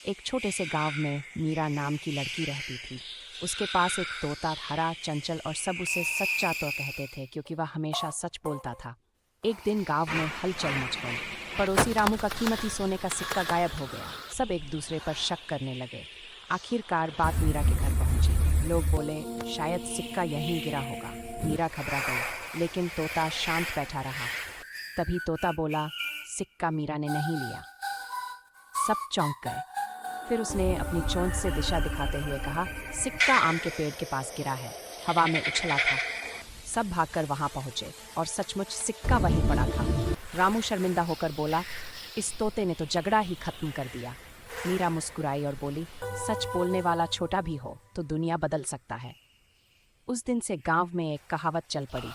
एक छोटे से गांव में मीरा नाम की लड़की रहती थी। उसके पास एक तोता हरा चंचल और सब उसे सच्चा तो कहते थे क्योंकि वह हमेशा सच बोलता था। एक दिन गांव में हलचल मच गई। पड़ोसी रामू का कीमती सोने का सिक्का गायब हो गया। सब एक दूसरे पर शक करने लगे। आखिरकार बात मीरा के घर पहुंची। लोग बोले शायद सिक्का यहीं गिरा होगा। मीरा घबरा गई, लेकिन तोता शांत बैठा रहा। तभी तोता बोला, सिक्का मीरा ने नहीं लिया। सब चौंक गए। फिर उसने अपनी चोंच से दिशा दिखाते हुए कहा, सिक्का आम के पेड़ के पास गिरा है, हवा में उछला था। सब भागकर वहां पहुंचे और सचमुच सिक्का वहीं पड़ा था। रामू शर्मिंदा होकर बोला, इस तोते ने तो झगड़ा ही खत्म कर दिया। मीरा मुस्कुराई और बोली, सच बोलने वाला छोटा भी हो तो दुनिया बदल सकता है। उस दिन से गांव में एक कहावत चल पड़ी,